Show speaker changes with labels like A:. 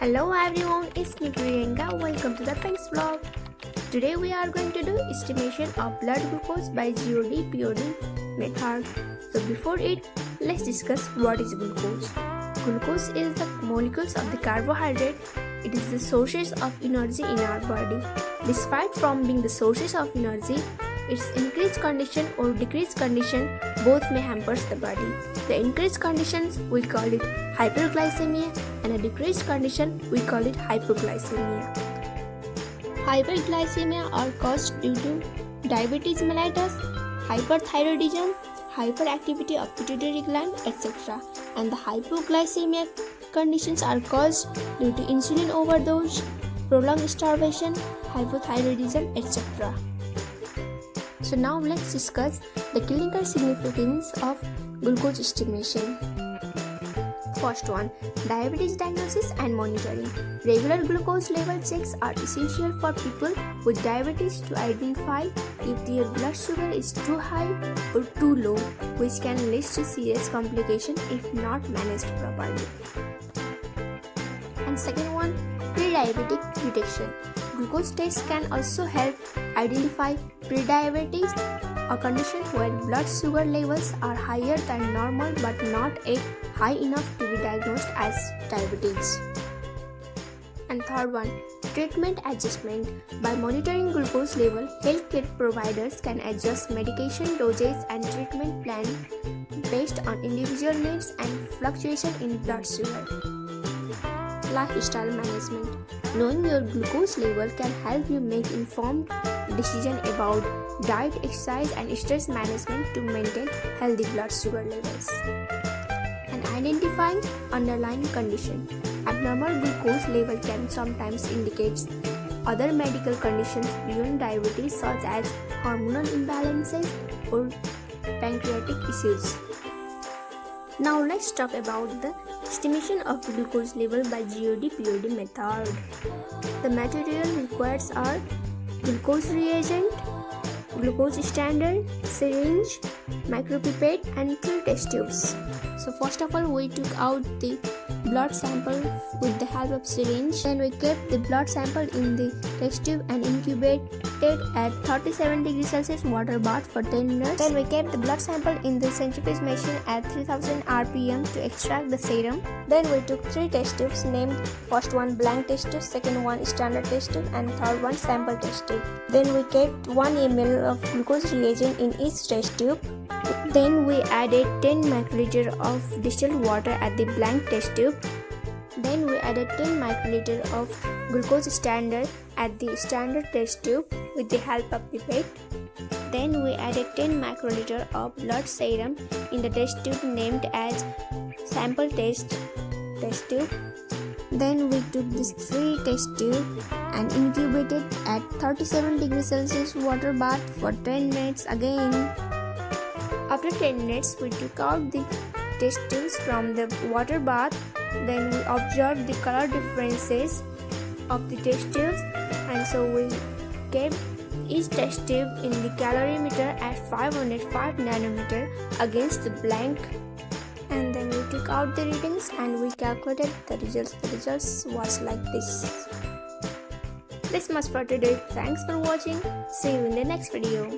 A: Hello everyone, it's me Priyanka. Welcome to the Thanks vlog. Today we are going to do estimation of blood glucose by GOD-POD method. So before it, let's discuss what is glucose. Glucose is the molecules of the carbohydrate. It is the sources of energy in our body. Despite from being the sources of energy, its increased condition or decreased condition both may hamper the body. The increased conditions we call it hyperglycemia and a decreased condition we call it hypoglycemia. Hyperglycemia are caused due to diabetes mellitus, hyperthyroidism, hyperactivity of pituitary gland, etc. And the hypoglycemia conditions are caused due to insulin overdose, prolonged starvation, hypothyroidism, etc. So now let's discuss the clinical significance of glucose estimation. First one, diabetes diagnosis and monitoring. Regular glucose level checks are essential for people with diabetes to identify if their blood sugar is too high or too low, which can lead to serious complications if not managed properly. And second one, pre-diabetic detection. Glucose tests can also help identify prediabetes, a condition where blood sugar levels are higher than normal but not yet high enough to be diagnosed as diabetes. And third one, treatment adjustment. By monitoring glucose level, healthcare providers can adjust medication doses and treatment plan based on individual needs and fluctuation in blood sugar. Lifestyle management. Knowing your glucose level can help you make informed decisions about diet, exercise, and stress management to maintain healthy blood sugar levels. And identifying underlying condition. Abnormal glucose level can sometimes indicate other medical conditions beyond diabetes, such as hormonal imbalances or pancreatic issues. Now let's talk about the estimation of glucose level by GOD-POD method. The material required are glucose reagent, glucose standard, syringe, micropipette, and 3 test tubes. So first of all, we took out the blood sample with the help of syringe. Then we kept the blood sample in the test tube and incubated at 37 degrees Celsius water bath for 10 minutes. Then we kept the blood sample in the centrifuge machine at 3000 rpm to extract the serum. Then we took 3 test tubes named first one blank test tube, second one standard test tube, and third one sample test tube. Then we kept 1 ml of glucose reagent in each test tube. Then we added 10 microliter of distilled water at the blank test tube. Then we added 10 microliter of glucose standard at the standard test tube with the help of pipette. Then we added 10 microliter of blood serum in the test tube named as sample test tube. Then we took this 3 test tube and incubated at 37 degrees Celsius water bath for 10 minutes again. After 10 minutes, we took out the test tubes from the water bath. Then we observed the color differences of the test tubes, and so we kept each test tube in the calorimeter at 505 nanometer against the blank. And then we took out the readings and we calculated the results. The results was like this. This much for today. Thanks for watching. See you in the next video.